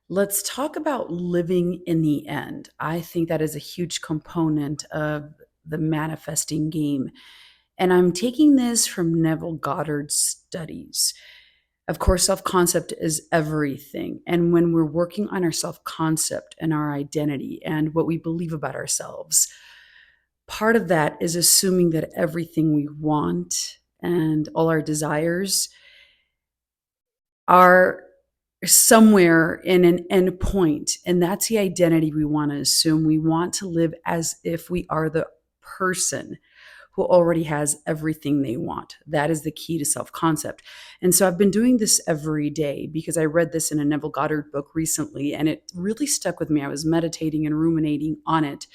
Let's talk about living in the end. I think that is a huge component of the manifesting game. And I'm taking this from Neville Goddard's studies. Of course, self concept is everything. And when we're working on our self concept and our identity and what we believe about ourselves, part of that is assuming that everything we want and all our desires are somewhere in an end point. And that's the identity we want to assume. We want to live as if we are the person who already has everything they want. That is the key to self concept. And so I've been doing this every day because I read this in a Neville Goddard book recently and it really stuck with me. I was meditating and ruminating on it.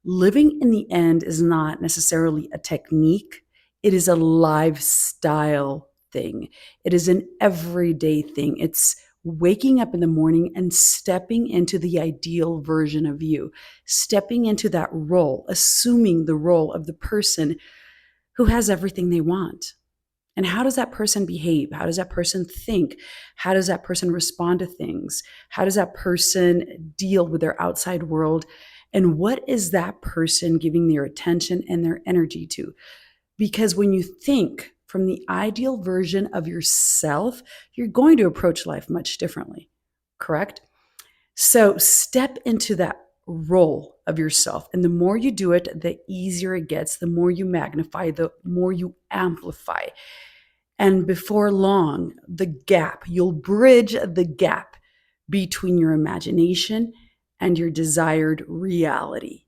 Living in the end is not necessarily a technique, it is a lifestyle thing. It is an everyday thing. It's waking up in the morning and stepping into the ideal version of you, stepping into that role, assuming the role of the person who has everything they want. And how does that person behave? How does that person think? How does that person respond to things? How does that person deal with their outside world? And what is that person giving their attention and their energy to? Because when you think from the ideal version of yourself, you're going to approach life much differently, correct? So step into that role of yourself. And the more you do it, the easier it gets, the more you magnify, the more you amplify. And before long, you'll bridge the gap between your imagination and your desired reality.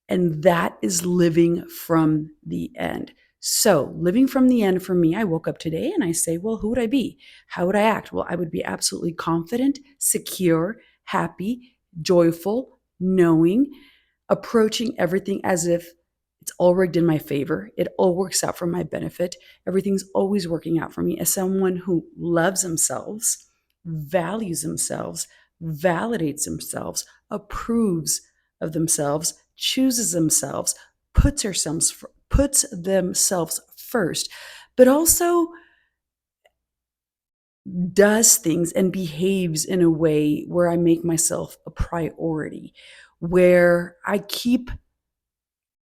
And that is living from the end. So, living from the end for me, I woke up today and I say, well, who would I be? How would I act? Well, I would be absolutely confident, secure, happy, joyful, knowing, approaching everything as if it's all rigged in my favor. It all works out for my benefit. Everything's always working out for me as someone who loves themselves, values themselves, validates themselves, approves of themselves, chooses themselves, puts themselves first, but also does things and behaves in a way where I make myself a priority, where I keep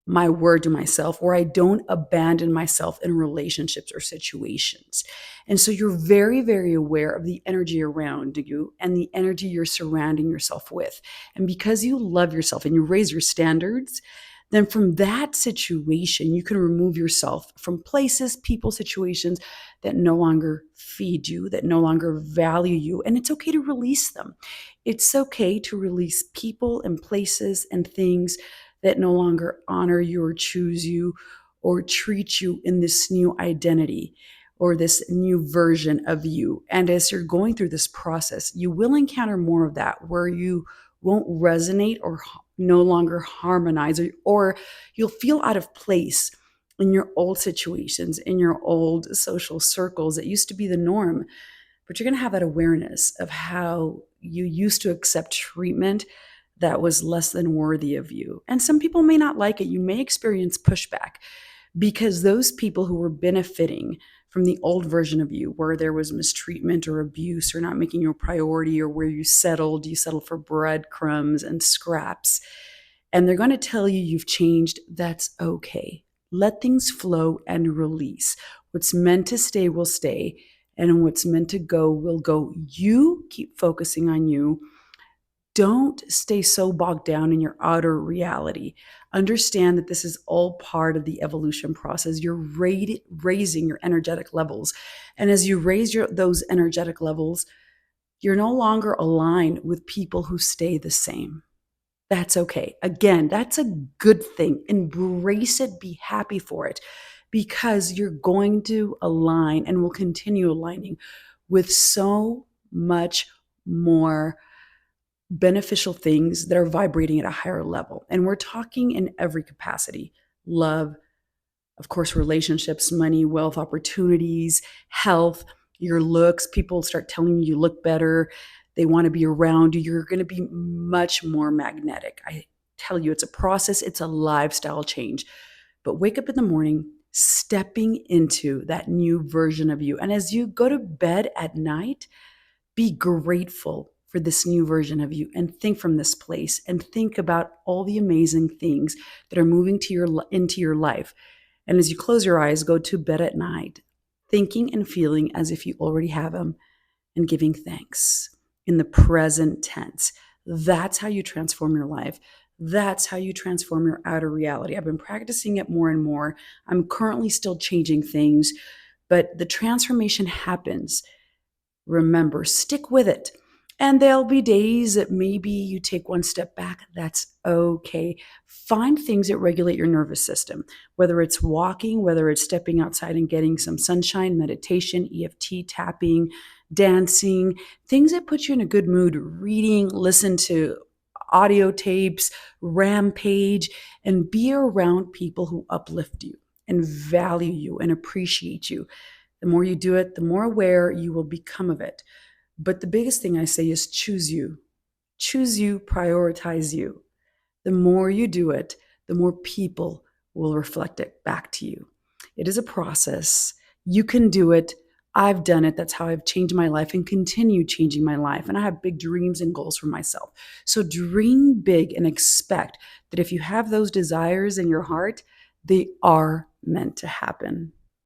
my word to myself, where I don't abandon myself in relationships or situations. And so you're very, very aware of the energy around you and the energy you're surrounding yourself with. And because you love yourself and you raise your standards, then from that situation, you can remove yourself from places, people, situations that no longer feed you, that no longer value you. And it's okay to release them. It's okay to release people and places and things that no longer honor you or choose you or treat you in this new identity or this new version of you. And as you're going through this process, you will encounter more of that where you won't resonate or no longer harmonize, or you'll feel out of place in your old situations, in your old social circles that used to be the norm. But you're going to have that awareness of how you used to accept treatment that was less than worthy of you. And some people may not like it. You may experience pushback because those people who were benefiting from the old version of you, where there was mistreatment or abuse or not making you a priority, or where you settled for breadcrumbs and scraps, and they're going to tell you you've changed, that's okay. Let things flow and release. What's meant to stay will stay, and what's meant to go will go. You keep focusing on you. Don't stay so bogged down in your outer reality. Understand that this is all part of the evolution process. You're raising your energetic levels. And as you raise those energetic levels, you're no longer aligned with people who stay the same. That's okay. Again, that's a good thing. Embrace it, be happy for it, because you're going to align and will continue aligning with so much more beneficial things that are vibrating at a higher level. And we're talking in every capacity: love, of course, relationships, money, wealth, opportunities, health, your looks. People start telling you look better. They want to be around you. You're going to be much more magnetic. I tell you, it's a process, it's a lifestyle change. But wake up in the morning, stepping into that new version of you. And as you go to bed at night, be grateful for this new version of you, and think from this place and think about all the amazing things that are moving into your life. And as you close your eyes, go to bed at night, thinking and feeling as if you already have them and giving thanks in the present tense. That's how you transform your life. That's how you transform your outer reality. I've been practicing it more and more. I'm currently still changing things, but the transformation happens. Remember, stick with it. And there'll be days that maybe you take one step back. That's okay. Find things that regulate your nervous system, whether it's walking, whether it's stepping outside and getting some sunshine, meditation, EFT, tapping, dancing, things that put you in a good mood, reading, listen to audio tapes, rampage, and be around people who uplift you and value you and appreciate you. The more you do it, the more aware you will become of it. But the biggest thing I say is choose you. Choose you, prioritize you. The more you do it, the more people will reflect it back to you. It is a process. You can do it. I've done it. That's how I've changed my life and continue changing my life. And I have big dreams and goals for myself. So dream big and expect that if you have those desires in your heart, they are meant to happen.